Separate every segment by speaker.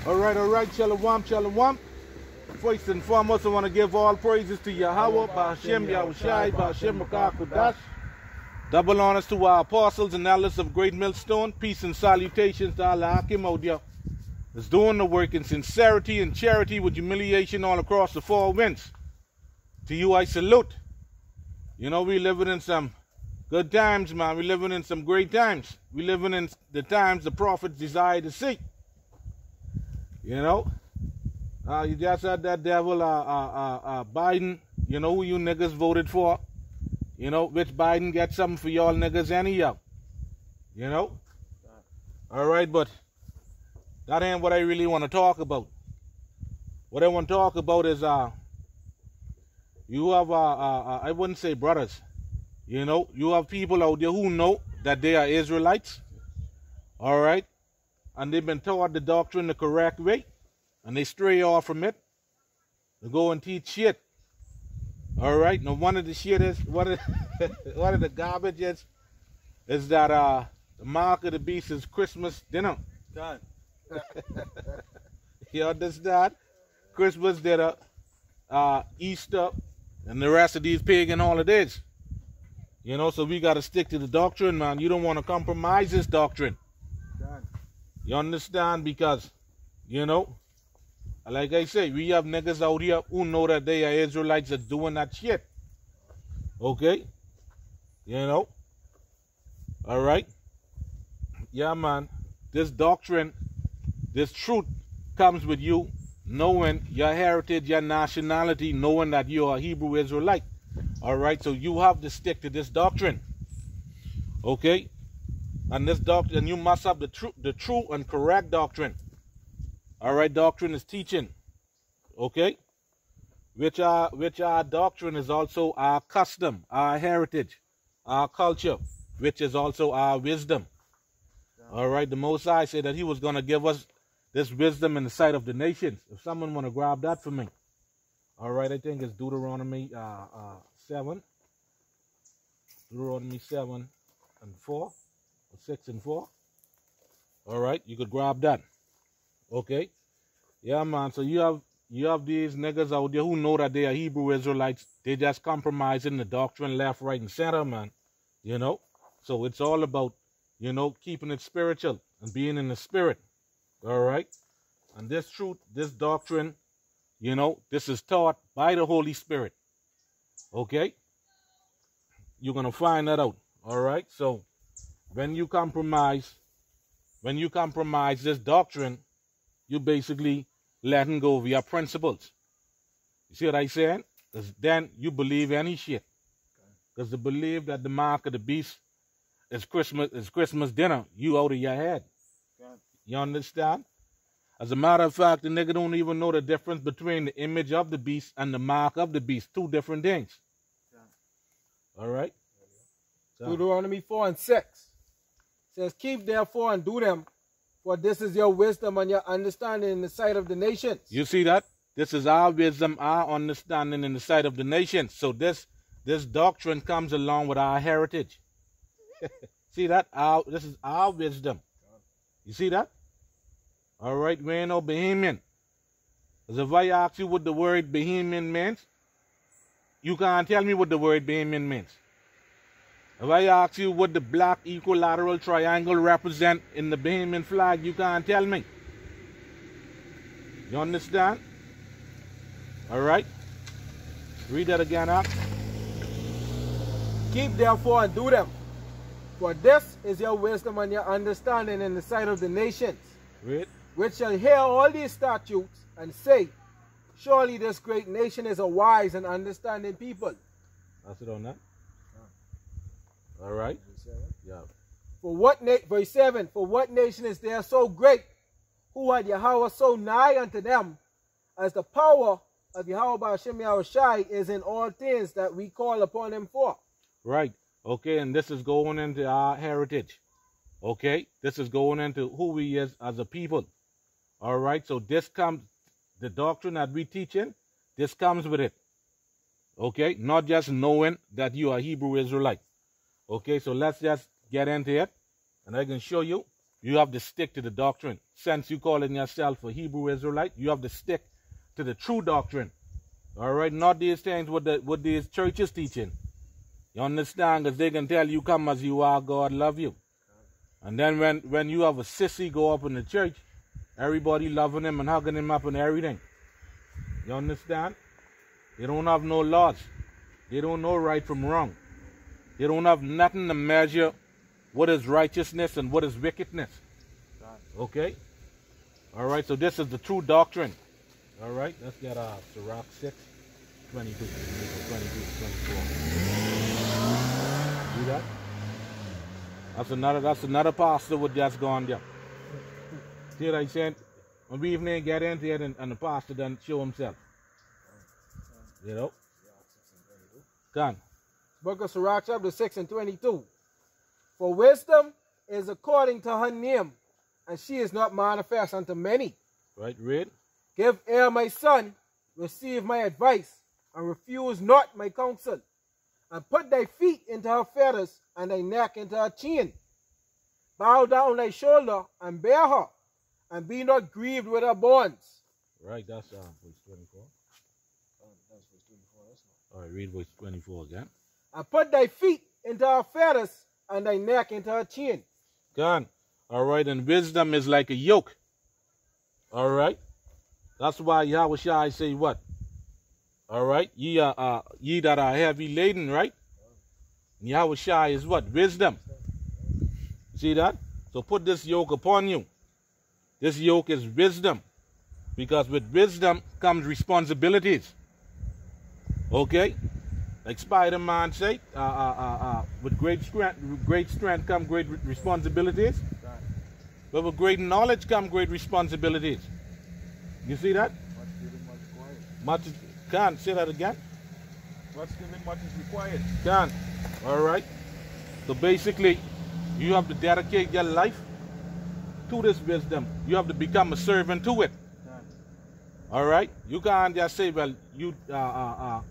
Speaker 1: All right, shalom, shalom. First and foremost, I want to give all praises to Yahweh, Ba'ashem, Yahushai, Ba'ashem, Makakudash. Double honors to our apostles and elders of Great Millstone. Peace and salutations to Allah Hakim Odia. Is doing the work in sincerity and charity with humiliation all across the four winds. To you I salute. You know, we living in some good times, man. We living in some great times. We living in the times the prophets desire to see. You know, you just had that devil, Biden. You know who you niggas voted for. You know, which Biden get something for y'all niggas anyhow. You know? All right, but that ain't what I really want to talk about. What I want to talk about is, you have, I wouldn't say brothers. You know, you have people out there who know that they are Israelites. All right? And they've been taught the doctrine the correct way. And they stray off from it. They go and teach shit. All right? Now, one of the shit is, one of the garbage is that the mark of the beast is Christmas dinner.
Speaker 2: Done.
Speaker 1: You understand? Christmas dinner, Easter, and the rest of these pagan holidays. You know, so we got to stick to the doctrine, man. You don't want to compromise this doctrine.
Speaker 2: Done.
Speaker 1: You understand? Because, you know, like I say, we have niggas out here who know that they are Israelites that doing that shit. Okay? You know? All right? Yeah, man. This doctrine, this truth comes with you knowing your heritage, your nationality, knowing that you are a Hebrew Israelite. All right? So you have to stick to this doctrine. Okay? And this doctrine, you must have the true and correct doctrine. All right, doctrine is teaching. Okay? Which our doctrine is also our custom, our heritage, our culture, which is also our wisdom. All right, the Most High said that he was going to give us this wisdom in the sight of the nations. If someone want to grab that for me. All right, I think it's Deuteronomy 7. Deuteronomy 7 and 4. Or 6 and 4. All right, you could grab that. Okay? Yeah, man. So you have these niggas out there who know that they are Hebrew Israelites. They just compromising the doctrine left, right, and center, man. You know? So it's all about, you know, keeping it spiritual and being in the spirit. All right? And this truth, this doctrine, you know, this is taught by the Holy Spirit. Okay? You're going to find that out. All right? So when you compromise this doctrine, you basically letting go of your principles. You see what I'm saying? Because then you believe any shit. Because to believe that the mark of the beast is Christmas dinner, you out of your head. You understand? As a matter of fact, the nigga don't even know the difference between the image of the beast and the mark of the beast. Two different things. All right? So.
Speaker 2: Deuteronomy 4 and 6 says, keep therefore and do them, for this is your wisdom and your understanding in the sight of the nations.
Speaker 1: You see that? This is our wisdom, our understanding in the sight of the nations. So this doctrine comes along with our heritage. See that? This is our wisdom. You see that? All right, we ain't no Bahamian. Because if I ask you what the word Bahamian means, you can't tell me what the word Bahamian means. If I ask you what the black equilateral triangle represent in the Bahamian flag, you can't tell me. You understand? All right? Read that again, huh?
Speaker 2: Keep therefore and do them, for this is your wisdom and your understanding in the sight of the nations.
Speaker 1: Read.
Speaker 2: Which shall hear all these statutes and say, surely this great nation is a wise and understanding people.
Speaker 1: That's it on that. All right. Yeah.
Speaker 2: Verse 7, for what nation is there so great, who had Yahweh so nigh unto them, as the power of Yahweh Ba'ashem Yahushai is in all things that we call upon him for. Right.
Speaker 1: Okay, and this is going into our heritage. Okay? This is going into who we is as a people. All right? So this comes, the doctrine that we teaching, this comes with it. Okay? Not just knowing that you are Hebrew Israelite. Okay, so let's just get into it. And I can show you You have to stick to the doctrine. Since you calling yourself a Hebrew Israelite, you have to stick to the true doctrine. All right, not these things what these churches teaching. You understand? Because they can tell you, come as you are, God love you. And then when you have a sissy go up in the church, everybody loving him and hugging him up and everything. You understand? They don't have no laws. They don't know right from wrong. They don't have nothing to measure what is righteousness and what is wickedness. Okay? All right, so this is the true doctrine. All right, let's get Sirach 6, 22, 22, 24. See that? That's another pastor what just gone there. See what I said? When we even get into it and the pastor doesn't show himself. You know? Done.
Speaker 2: Book of Sirach chapter 6 and 22. For wisdom is according to her name, and she is not manifest unto many.
Speaker 1: Right, read.
Speaker 2: Give ear, my son, receive my advice, and refuse not my counsel. And put thy feet into her fetters, and thy neck into her chain. Bow down thy shoulder, and bear her, and be not grieved with her bonds.
Speaker 1: Right, that's verse 24. That's verse 24. All right, read verse 24 again.
Speaker 2: And put thy feet into her fetters, and thy neck into her chain.
Speaker 1: Gone. All right, and wisdom is like a yoke. All right. That's why Yahweh Shai say what? All right. Ye that are heavy laden, right? Yahweh Shai is what? Wisdom. See that? So put this yoke upon you. This yoke is wisdom. Because with wisdom comes responsibilities. Okay? Like Spider-Man say, with great strength come great responsibilities. But with great knowledge come great responsibilities. You see that? Much is, can't say that again.
Speaker 3: What's given, much is required.
Speaker 1: Can't. All right. So basically, you have to dedicate your life to this wisdom. You have to become a servant to it. All right. You can't just say, well, you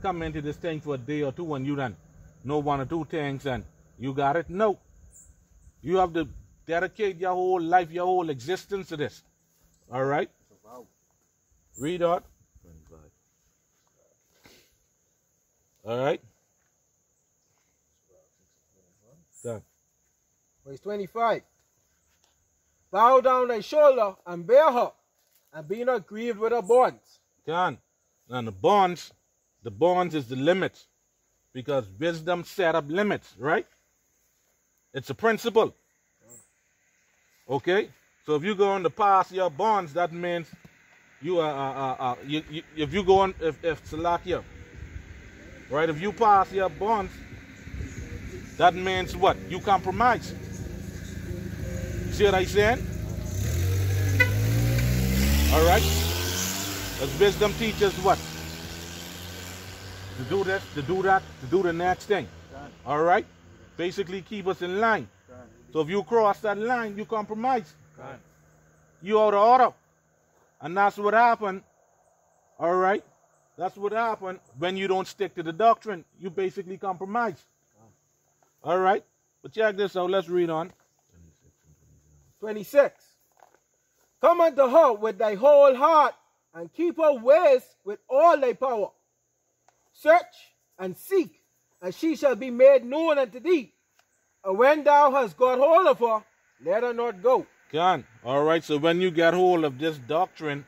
Speaker 1: come into this thing for a day or two and you done know one or two things and you got it. No. You have to dedicate your whole life, your whole existence to this. All right. Read out. 25. All right. Done.
Speaker 2: Verse 25. Bow down thy shoulder and bear her, and be not grieved with her bonds.
Speaker 1: Done. And the bonds is the limits. Because wisdom set up limits, right? It's a principle. Okay? So if you go on to pass your bonds, that means you if you go on, if Salakia, right? If you pass your bonds, that means what? You compromise. See what I saying? All right? As wisdom teaches what? To do this, to do that, to do the next thing. All right? Basically keep us in line. So if you cross that line, you compromise. You out of order. And that's what happened. All right? That's what happened when you don't stick to the doctrine. You basically compromise. All right? But check this out. Let's read on.
Speaker 2: 26. Come unto her with thy whole heart, and keep her ways with all thy power. Search and seek, and she shall be made known unto thee. And when thou hast got hold of her, let her not go.
Speaker 1: Can. All right, so when you get hold of this doctrine,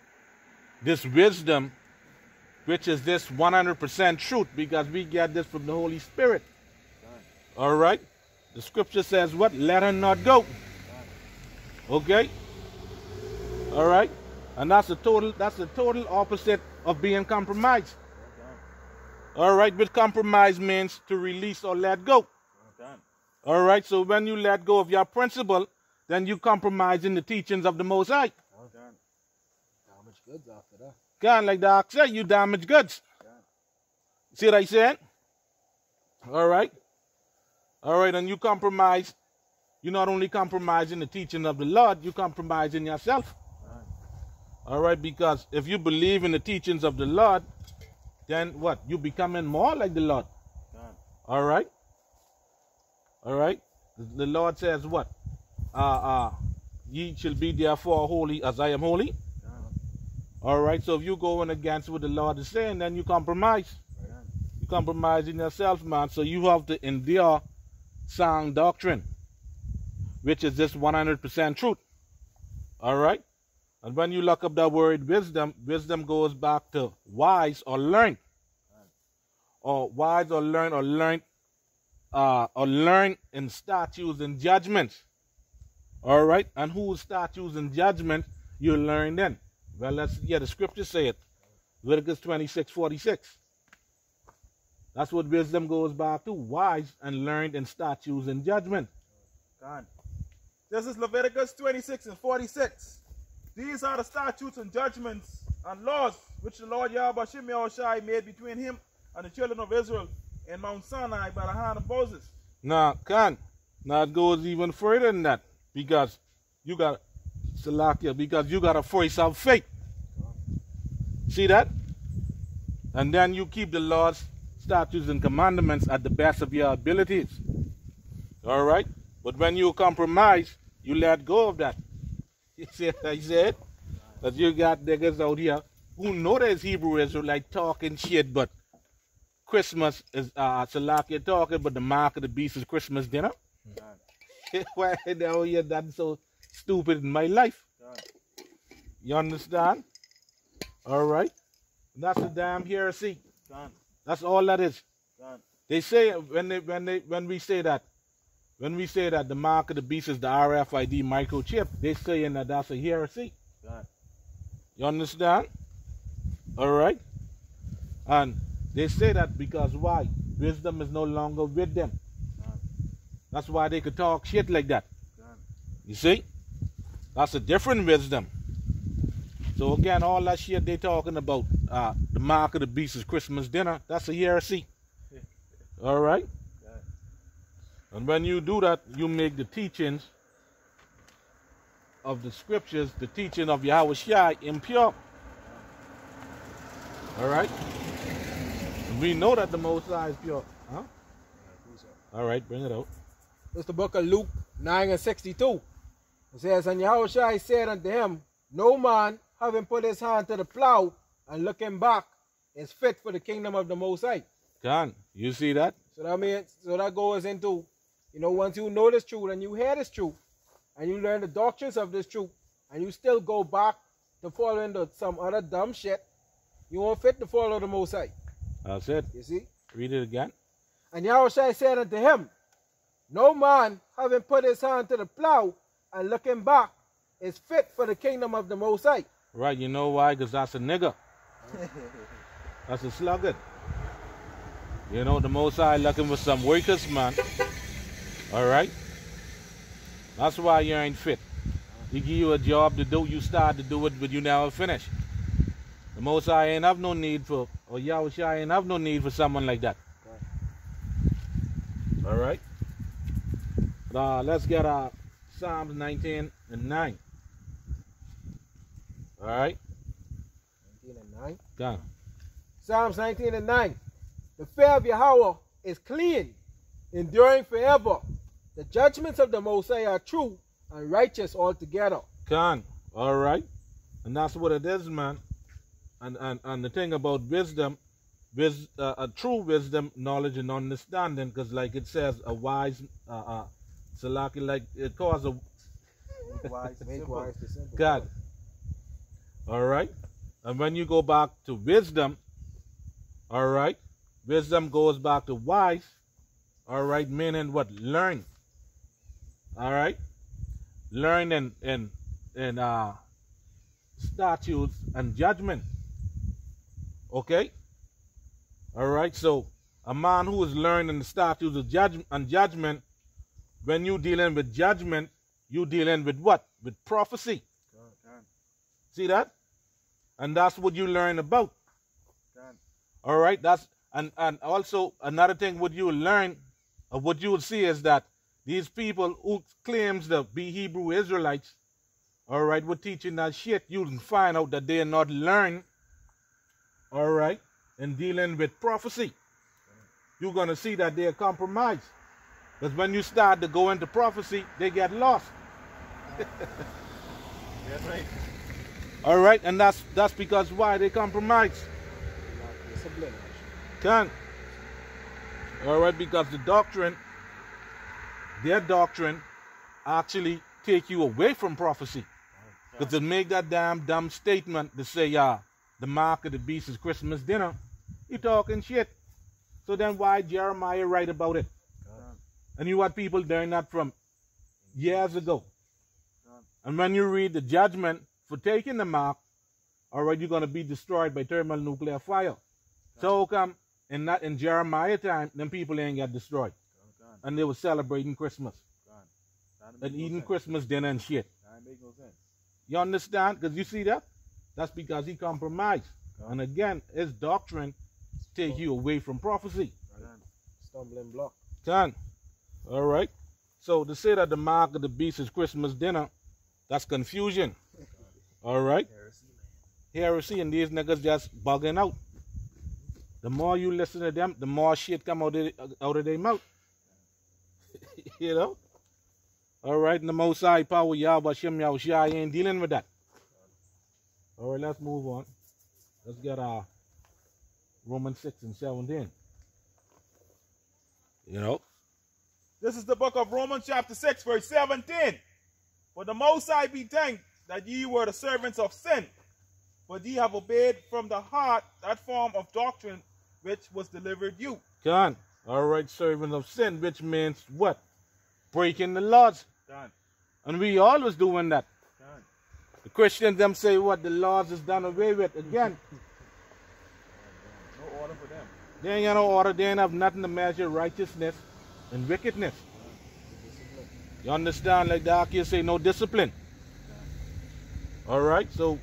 Speaker 1: this wisdom, which is this 100% truth, because we get this from the Holy Spirit. All right? The scripture says what? Let her not go. Okay? All right? And that's the total opposite of being compromised. All right? With compromise means to release or let go. All right? So when you let go of your principle, then you compromise in the teachings of the Most High.
Speaker 2: Damage goods after that.
Speaker 1: Can't, like the ox said, you damage goods. See what I said? All right? All right, and you compromise. You not only compromise in the teaching of the Lord, you compromise in yourself. All right, because if you believe in the teachings of the Lord, then what? You becoming more like the Lord. All right? All right? The Lord says what? ye shall be therefore holy as I am holy. All right, so if you going against what the Lord is saying, then you compromise. You compromise in yourself, man. So you have to endure sound doctrine, which is just 100% truth. All right? And when you look up that word wisdom, wisdom goes back to wise or learned. Or wise or learned or learned in statutes and judgments. All right? And whose statutes and judgments you learn then? Well, the scriptures say it. Leviticus 26:46. That's what wisdom goes back to. Wise and learned in statutes and judgment.
Speaker 3: God. This is Leviticus 26:46. These are the statutes and judgments and laws which the Lord Yahweh Qam Yasharahla made between him and the children of Israel in Mount Sinai by the hand of Moses.
Speaker 1: Now, it goes even further than that, because you got a voice of faith. See that? And then you keep the laws, statutes, and commandments at the best of your abilities. All right? But when you compromise, you let go of that. You see what I said? That you got niggas out here who know there's Hebrew Israelite talking shit, but Christmas is Salakia talking, but the mark of the beast is Christmas dinner. Why the hell you done so stupid in my life? You understand? All right? That's a damn heresy. That's all that is. They say when we say that the mark of the beast is the RFID microchip, they saying that that's a heresy. You understand? All right? And they say that because why? Wisdom is no longer with them. That's why they could talk shit like that. You see? That's a different wisdom. So again, all that shit they talking about, the mark of the beast is Christmas dinner, that's a heresy. All right? And when you do that, you make the teachings of the scriptures, the teaching of Yahweh Shai, impure. All right? And we know that the Most High is pure. Huh? All right, bring it out.
Speaker 2: It's the book of Luke 9:62. It says, and Yahweh Shai said unto him, no man, having put his hand to the plow and looking back, is fit for the kingdom of the Most High.
Speaker 1: Can you see that?
Speaker 2: So that goes into, once you know this truth and you hear this truth, and you learn the doctrines of this truth, and you still go back to following some other dumb shit, you won't fit to follow the Most High.
Speaker 1: That's it.
Speaker 2: You see?
Speaker 1: Read it again.
Speaker 2: And Yahweh Shai said unto him, no man, having put his hand to the plow and looking back, is fit for the kingdom of the Most High.
Speaker 1: Right, you know why? Because that's a nigger. That's a sluggard. The Most High looking for some workers, man. All right? That's why you ain't fit. He give you a job to do, you start to do it, but you never finish. The Most High ain't have no need for, or Yahweh Shai ain't have no need for someone like that. All right? Let's get Psalms 19:9. All right?
Speaker 2: 19:9.
Speaker 1: Go.
Speaker 2: Psalms 19:9. The fear of Yahweh is clean, enduring forever. The judgments of the Most High are true and righteous altogether.
Speaker 1: All right? And that's what it is, man. And the thing about wisdom, a true wisdom, knowledge, and understanding, because like it says, a wise, Salaki, like it calls a
Speaker 2: Make wise the simple.
Speaker 1: God. All right? And when you go back to wisdom, all right, wisdom goes back to wise, all right, meaning what? Learn. All right? Learn in statutes and judgment. Okay? All right? So, a man who is learning the statutes of judgment, when you dealing with judgment, you dealing with what? With prophecy. See that? And that's what you learn about. All right? That's and also another thing what you will learn, or what you will see, is that these people who claims to be Hebrew Israelites, all right, were teaching that shit, you can find out that they are not learned, all right, in dealing with prophecy. You're going to see that they are compromised. Because when you start to go into prophecy, they get lost.
Speaker 3: That's right.
Speaker 1: All right, and that's because why they compromise.
Speaker 2: Discipline.
Speaker 1: Can. All right, because the doctrine, their doctrine, actually take you away from prophecy. Because to make that damn dumb statement to say, the mark of the beast is Christmas dinner, you talking shit. So then why Jeremiah write about it? And you had people doing that from years ago. And when you read the judgment for taking the mark, all right, you're going to be destroyed by thermonuclear fire. So how come in Jeremiah time, them people ain't get destroyed? And they were celebrating Christmas. And eating Christmas dinner and shit.
Speaker 3: That make no sense.
Speaker 1: You understand? Because you see that? That's because he compromised. And again, his doctrine take you away from prophecy.
Speaker 2: Stumbling block.
Speaker 1: Can. All right. So to say that the mark of the beast is Christmas dinner, that's confusion. All right. Heresy, and these niggas just bugging out. The more you listen to them, the more shit come out of their mouth. You know? All right, and the Most High Power, Yahweh Shem Yahushua ain't dealing with that. All right, let's move on. Let's get Romans 6 and 17. You know?
Speaker 3: This is the book of Romans chapter 6, verse 17. For the Most High be thanked that ye were the servants of sin, but ye have obeyed from the heart that form of doctrine which was delivered you.
Speaker 1: Done. All right, servants of sin, which means what? Breaking the laws.
Speaker 3: Done.
Speaker 1: And we always doing that.
Speaker 3: Done.
Speaker 1: The Christians them say what? The laws is done away with. Again,
Speaker 3: No order for them.
Speaker 1: they ain't got no order. They ain't have nothing to measure righteousness and wickedness. You understand? Like the Archaeans say, no discipline. All right, so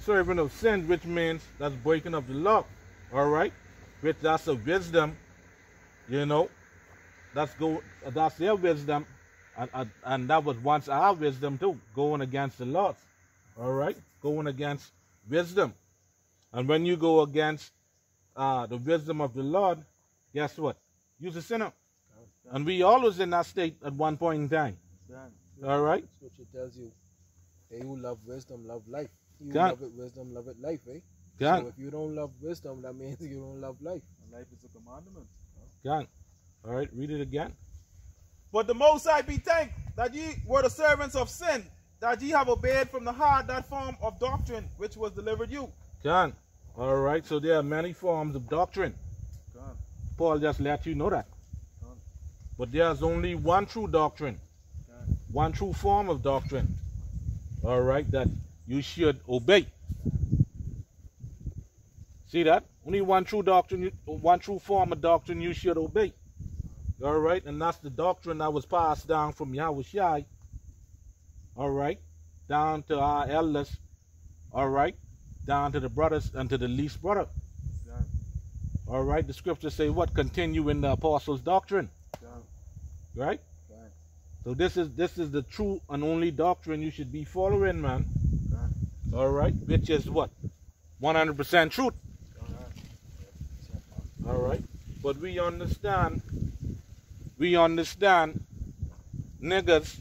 Speaker 1: servant of sin, which means that's breaking of the law. All right, which that's a wisdom. You know, that's their wisdom, and that was once our wisdom too, going against the laws. All right, going against wisdom, and when you go against the wisdom of the Lord, guess what? You're a sinner, and we always in that state at one point in time. All right.
Speaker 2: Scripture tells you, they who love wisdom love life. You
Speaker 1: God.
Speaker 2: love it wisdom, love it life, eh?
Speaker 1: God.
Speaker 2: So if you don't love wisdom, that means you don't love life.
Speaker 3: And life is a commandment.
Speaker 1: God. All right, read it again.
Speaker 3: But the Most High be thanked that ye were the servants of sin, that ye have obeyed from the heart that form of doctrine which was delivered you.
Speaker 1: God. All right, so there are many forms of doctrine.
Speaker 3: God.
Speaker 1: Paul just let you know that.
Speaker 3: God.
Speaker 1: But there's only one true doctrine,
Speaker 3: God.
Speaker 1: one true form of doctrine. All right, that you should obey. See that? Only one true doctrine, one true form of doctrine you should obey. All right, and that's the doctrine that was passed down from Yahushua. All right, down to our elders. All right, down to the brothers and to the least brother.
Speaker 3: God.
Speaker 1: All right, the scriptures say what? Continue in the apostles' doctrine.
Speaker 3: God.
Speaker 1: Right?
Speaker 3: God.
Speaker 1: So this is the true and only doctrine you should be following, man.
Speaker 3: God.
Speaker 1: All right, which is what? 100% truth. All right, but we understand niggas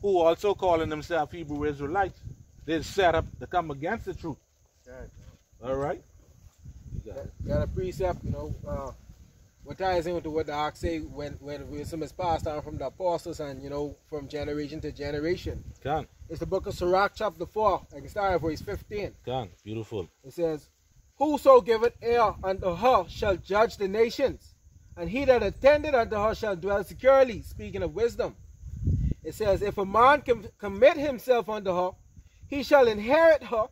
Speaker 1: who also calling themselves Hebrew Israelites, they're set up to come against the truth.
Speaker 3: God.
Speaker 1: All right?
Speaker 2: Got a precept, what ties into what the Ark say when wisdom is passed down from the apostles and, from generation to generation.
Speaker 1: Can.
Speaker 2: It's the book of Sirach, chapter 4. I can start at verse 15.
Speaker 1: Can. Beautiful.
Speaker 2: It says, whoso giveth ear unto her shall judge the nations, and he that attendeth unto her shall dwell securely. Speaking of wisdom. It says, if a man commit himself unto her, he shall inherit her,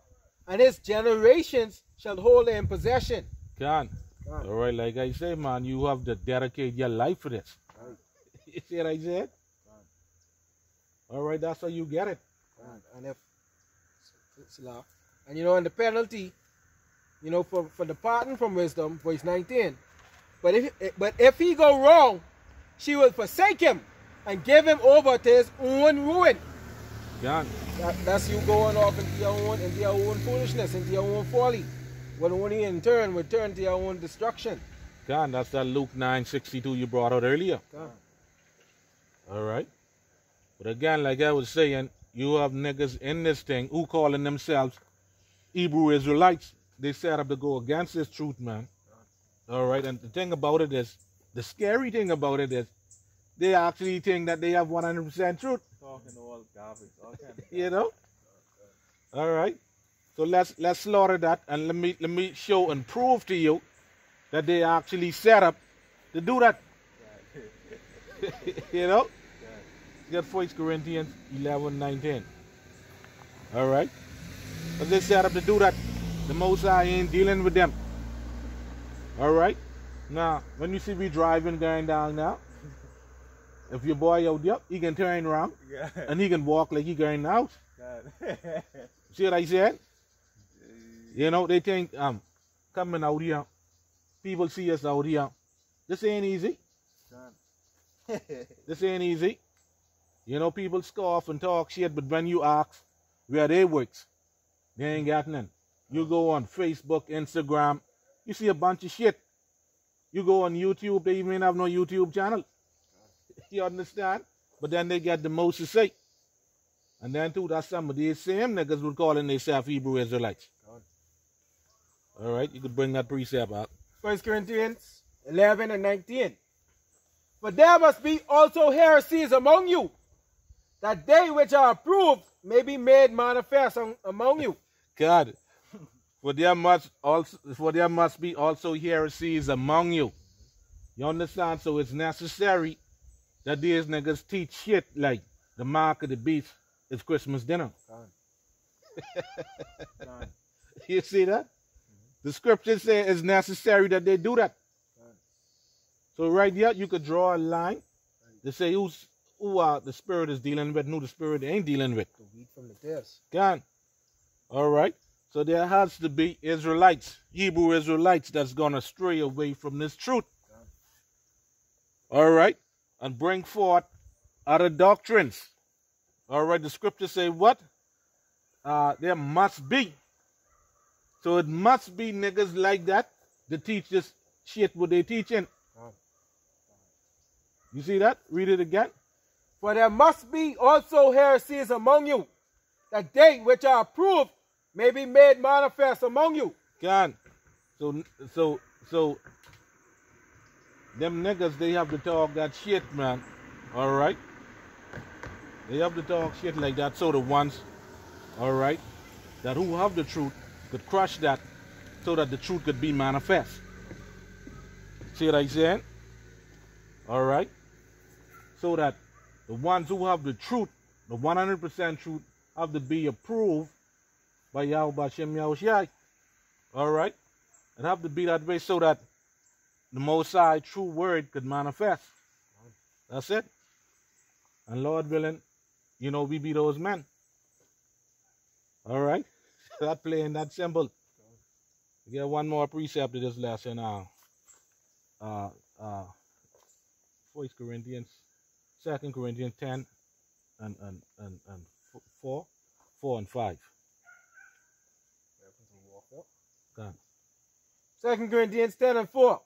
Speaker 2: and his generations shall hold her in possession.
Speaker 1: Can. All right, like I say, man, you have to dedicate your life for this.
Speaker 2: Right.
Speaker 1: You see what I said? All right, that's how you get it.
Speaker 2: And if it's law, and and the penalty, for departing from wisdom, verse 19. But if he go wrong, she will forsake him and give him over to his own ruin.
Speaker 1: Can.
Speaker 2: That's you going off into your own foolishness, into your own folly. But only in turn will turn to your own destruction.
Speaker 1: Can. That's that Luke 9:62 you brought out earlier.
Speaker 2: Can.
Speaker 1: All right. But again, like I was saying, you have niggas in this thing who calling themselves Hebrew Israelites. They set up to go against this truth, man. All right, and the thing about it is, the scary thing about it is, they actually think that they have 100% truth.
Speaker 3: Talking all garbage, all kind of
Speaker 1: You know? All right. So let's slaughter that, and let me show and prove to you that they actually set up to do that. You know? Get 1 Corinthians 11:19. All right. But they set up to do that. The Most High ain't dealing with them. All right. Now, when you see me driving going down now, if your boy out there, he can turn around and he can walk like he going out. See what I said? You know, they think coming out here, people see us out here. This ain't easy. This ain't easy. You know, people scoff and talk shit, but when you ask where they works, they ain't got none. You go on Facebook, Instagram, you see a bunch of shit. You go on YouTube, they even have no YouTube channel. You understand? But then they get the most to say. And then too, that's some of these same niggas would calling themselves Hebrew Israelites. All right, you could bring that precept out.
Speaker 2: 1 Corinthians 11:19. But there must be also heresies among you, that they which are approved may be made manifest among you.
Speaker 1: God, for there must be also heresies among you. You understand? So it's necessary that these niggas teach shit like the mark of the beast is Christmas dinner. You see that? The scriptures say it's necessary that they do that. So right here, you could draw a line to say who the Spirit is dealing with and who the Spirit ain't dealing with.
Speaker 2: The wheat from the tares.
Speaker 1: God. All right. So there has to be Israelites, Hebrew Israelites, that's going to stray away from this truth. All right. And bring forth other doctrines. All right. The scriptures say what? There must be. So it must be niggas like that that teach this shit what they teaching. You see that? Read it again.
Speaker 2: For there must be also heresies among you, that they which are approved may be made manifest among you.
Speaker 1: God. So them niggas, they have to talk that shit, man. All right? They have to talk shit like that so the ones, all right, that who have the truth could crush that so that the truth could be manifest. See what I'm saying? All right? So that the ones who have the truth, the 100% truth, have to be approved by Yahweh Shem Yahushai. All right? It have to be that way so that the Most High true word could manifest. That's it. And Lord willing, you know, we be those men. All right? That plain, that simple. We get one more precept to this lesson. 1 Corinthians, 2 Corinthians 10 and 4 and 5. God.
Speaker 2: 2 Corinthians 10 and 4.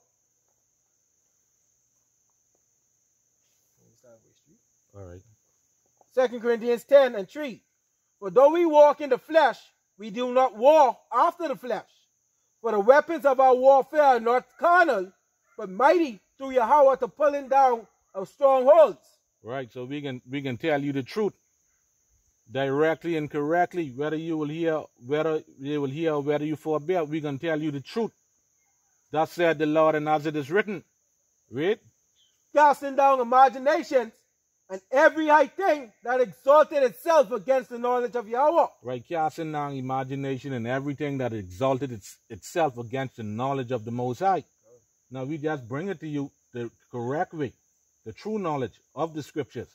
Speaker 1: All right.
Speaker 2: 2 Corinthians 10 and 3. For though we walk in the flesh, we do not war after the flesh. For the weapons of our warfare are not carnal, but mighty through Yahweh to pulling down of strongholds.
Speaker 1: Right, so we can tell you the truth directly and correctly, whether you will hear, whether you will hear, whether you forbear. We can tell you the truth. Thus said the Lord, and as it is written. Read.
Speaker 2: Casting down imaginations and every high thing that exalted itself against the knowledge of Yahweh.
Speaker 1: Right, casting down imagination and everything that exalted itself against the knowledge of the Most High. Now we just bring it to you the correct way, the true knowledge of the scriptures.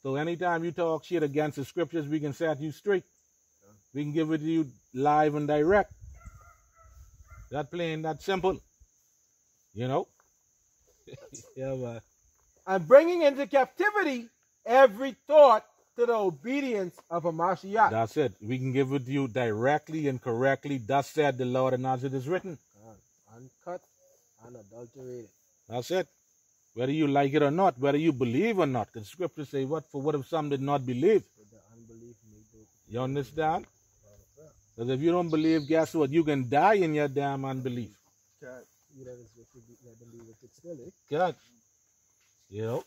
Speaker 1: So anytime you talk shit against the scriptures, we can set you straight. We can give it to you live and direct. That plain, that simple. You know? Yeah, man.
Speaker 2: And bringing into captivity every thought to the obedience of a Mashiach.
Speaker 1: That's it. We can give it to you directly and correctly. Thus said the Lord, and as it is written.
Speaker 2: Uncut, unadulterated.
Speaker 1: That's it. Whether you like it or not, whether you believe or not. The scriptures say what? For what if some did not believe?
Speaker 2: With the unbelief
Speaker 1: You understand? Because if you don't believe, guess what? You can die in your damn unbelief.
Speaker 3: God.
Speaker 1: God. You know?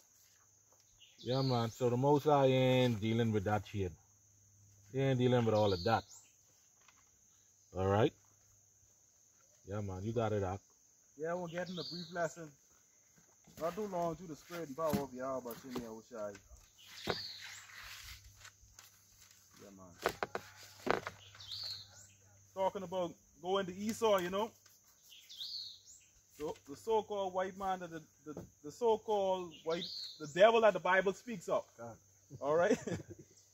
Speaker 1: Yeah, man. So the Most High ain't dealing with that shit. He ain't dealing with all of that. All right? Yeah, man. You got it out.
Speaker 3: Yeah, we're getting a brief lesson. Not too long to the spirit and power of Yahweh Shemi Yahushai. Yeah, man. Talking about going to Esau, you know. So the so-called white man, the so-called white, the devil that the Bible speaks of. All right.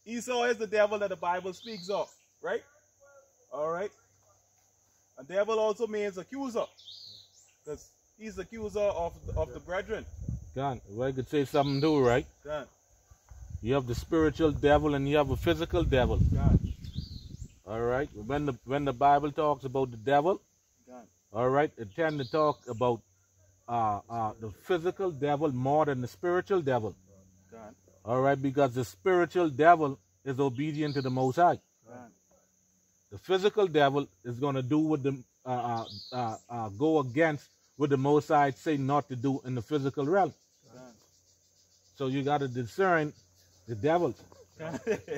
Speaker 3: Esau is the devil that the Bible speaks of, right? All right. And devil also means accuser, because he's the accuser of the brethren.
Speaker 1: God, if I could say something too, right?
Speaker 3: God.
Speaker 1: You have the spiritual devil and you have a physical devil.
Speaker 3: God.
Speaker 1: All right. When the Bible talks about the devil,
Speaker 3: God.
Speaker 1: all right, it tends to talk about the physical devil more than the spiritual devil.
Speaker 3: God.
Speaker 1: All right, because the spiritual devil is obedient to the Most High.
Speaker 3: God.
Speaker 1: The physical devil is going to do what the go against what the Most High say not to do in the physical realm.
Speaker 3: God.
Speaker 1: So you got to discern the devils.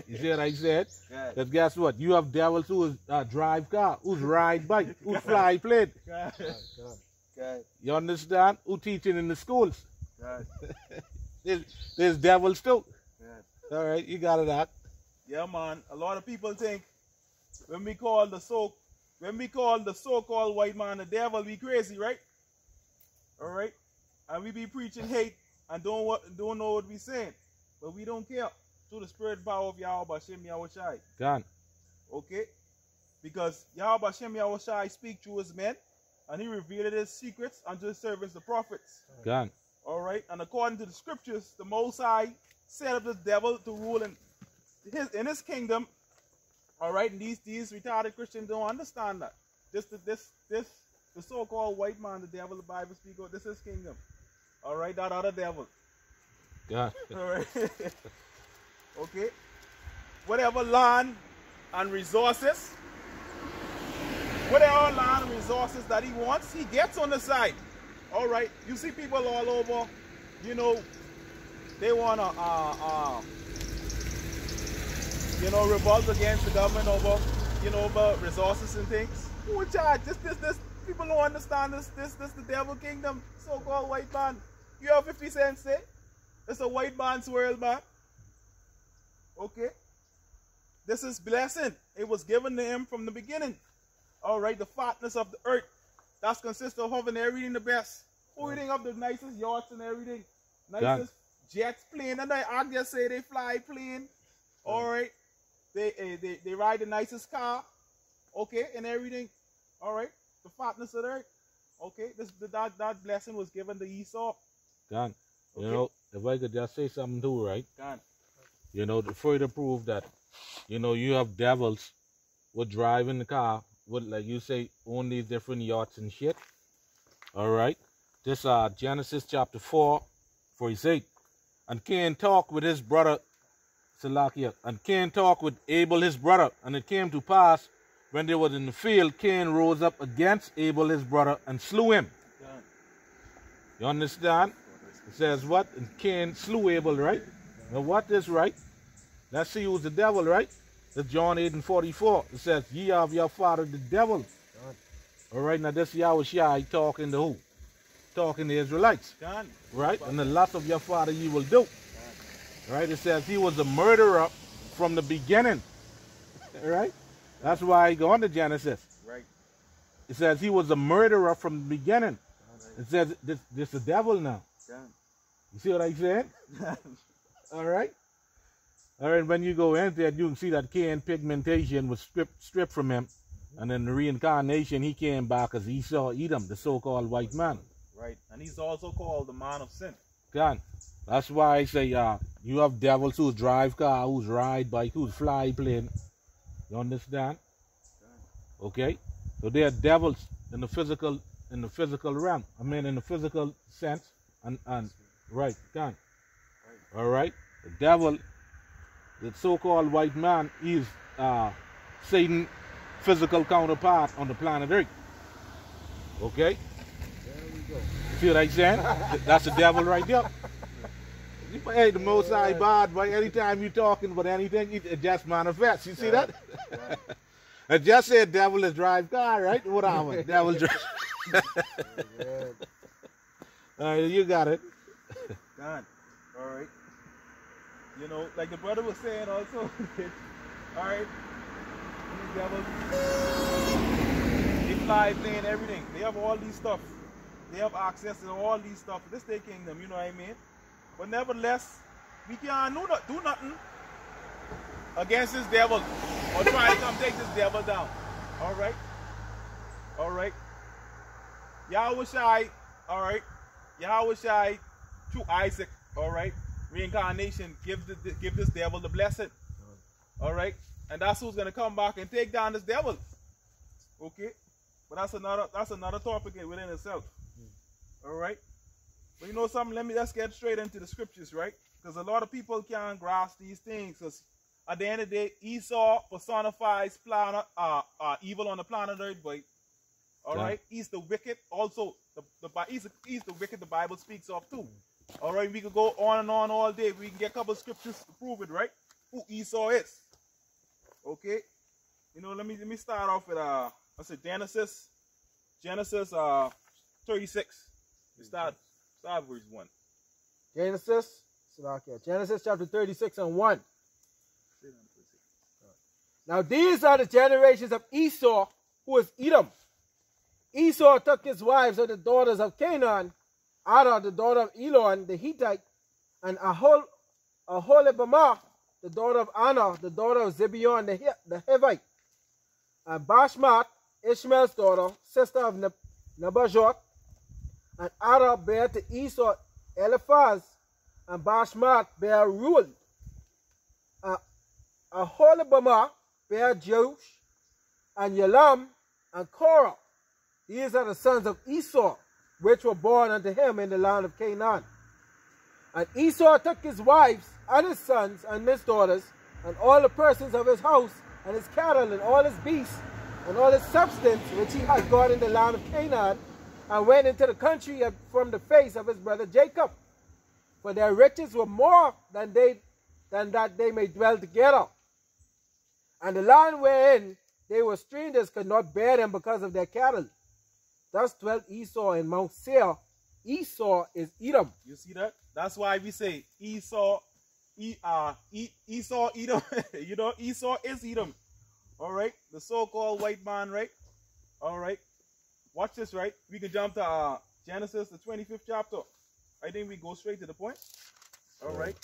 Speaker 1: You see what I said?
Speaker 3: God.
Speaker 1: Because guess what? You have devils who drive car, who's ride bike, who fly plane.
Speaker 3: God. God.
Speaker 1: You understand? Who teaching in the schools.
Speaker 3: God.
Speaker 1: There's devils too.
Speaker 3: God.
Speaker 1: All right, you got it out.
Speaker 3: Yeah, man. A lot of people think when we call the so-called white man the devil, we crazy, right? All right, and we be preaching hate and don't know what we saying, but we don't care. Through the spirit power of Yahweh Shemi Yahushai.
Speaker 1: God.
Speaker 3: Okay, because Yahweh Shemi Yahushai speak through his men, and he revealed his secrets unto his servants, the prophets.
Speaker 1: God.
Speaker 3: All right, and according to the scriptures, the Most High set up the devil to rule in his kingdom. All right, and these retarded Christians don't understand that. The so-called white man, the devil, the Bible speaks of, this is his kingdom. All right, that other devil.
Speaker 1: God.
Speaker 3: All right. Okay. Whatever land and resources, that he wants, he gets on the side. All right. You see people all over, you know, they want to, revolt against the government over resources and things. Who in charge? This. People don't understand this the devil kingdom, so-called white man. You have 50 cents, say? It's a white man's world, man. Okay? This is blessing. It was given to him from the beginning. All right, the fatness of the earth. That's consists of having everything the best. Holding up the nicest yachts and everything. Nicest jets, plane. And I just say they fly plane. All right. They ride the nicest car. Okay, and everything. All right. The fatness of the earth. Okay, that blessing was given to Esau.
Speaker 1: God.
Speaker 3: Okay.
Speaker 1: You know, if I could just say something too, right?
Speaker 3: God.
Speaker 1: You know, to further prove that, you know, you have devils would drive in the car with, like you say, own these different yachts and shit. All right. This Genesis chapter 4, verse 8. And Cain talked with his brother, Salakia, and Cain talked with Abel his brother. And it came to pass, when they were in the field, Cain rose up against Abel his brother and slew him.
Speaker 3: God.
Speaker 1: You understand? It says what? And Cain slew Abel, right? Now what is right? Let's see who's the devil, right? That's John 8:44. It says, ye are of your father the devil.
Speaker 2: God.
Speaker 1: All right, now this Yahushua talking to who? Talking to the Israelites.
Speaker 3: God.
Speaker 1: Right? And the lust of your father ye will do. Right? It says he was a murderer from the beginning. Right? That's why I go on to Genesis.
Speaker 3: Right.
Speaker 1: It says he was a murderer from the beginning. It says this is the devil now.
Speaker 3: God.
Speaker 1: You see what I'm saying? All right? All right, when you go into it, you can see that Cain pigmentation was stripped from him. And in the reincarnation, he came back as Esau Edom, the so-called white man.
Speaker 3: Right. And he's also called the man of sin.
Speaker 1: God. That's why I say you have devils who drive car, who's ride bike, who's fly plane. You understand? Okay? So they are devils in the physical realm. I mean in the physical sense. And right, God. All right? The the so-called white man is Satan's physical counterpart on the planet Earth. Okay?
Speaker 2: There we go.
Speaker 1: See what I'm saying? That's the devil right there. Hey, the Most High bad, but anytime you're talking about anything, it just manifests. You see that? I just said devil is drive car, right? What am I? Devil drive. You got it.
Speaker 3: God. All right. You know, like the brother was saying also, all right, these devils, they fly, plane, everything. They have all these stuff. They have access to all these stuff. This is their kingdom, you know what I mean? But nevertheless, we can't do nothing against this devil or try to come take this devil down. All right? All right? Yahweh Shai, all right? Yahweh Shai, through Isaac, all right? Reincarnation, give this devil the blessing. All right? And that's who's going to come back and take down this devil. Okay? But that's another topic within itself. All right? But you know something? Let's get straight into the scriptures, right? Because a lot of people can't grasp these things. Because at the end of the day, Esau personifies evil on the planet Earth, boy. All right? He's the wicked. Also, he's the wicked the Bible speaks of too. All right? We could go on and on all day. We can get a couple of scriptures to prove it, right? Who Esau is. Okay? You know, let me start off with Genesis 36. We start verse 1.
Speaker 2: Genesis chapter 36 and 1. Now these are the generations of Esau, who is Edom. Esau took his wives of the daughters of Canaan, Ada, the daughter of Elon, the Hittite, and Aholibamah, the daughter of Anna, the daughter of Zibeon, the Hivite, and Bashmat, Ishmael's daughter, sister of Nebajoth, and Ada bare to Esau Eliphaz, and Bashmat bare Reuel. Aholibamah bare Jeush, and Yalam, and Korah. These are the sons of Esau, which were born unto him in the land of Canaan. And Esau took his wives, and his sons, and his daughters, and all the persons of his house, and his cattle, and all his beasts, and all his substance, which he had got in the land of Canaan, and went into the country from the face of his brother Jacob. For their riches were more than that they may dwell together. And the land wherein they were strangers could not bear them because of their cattle. Thus dwelt Esau in Mount Seir. Esau is Edom.
Speaker 3: You see that? That's why we say Esau, Esau, Edom. You know, Esau is Edom. All right? The so-called white man, right? All right? Watch this, right? We can jump to Genesis, the 25th chapter. I think we go straight to the point. All right?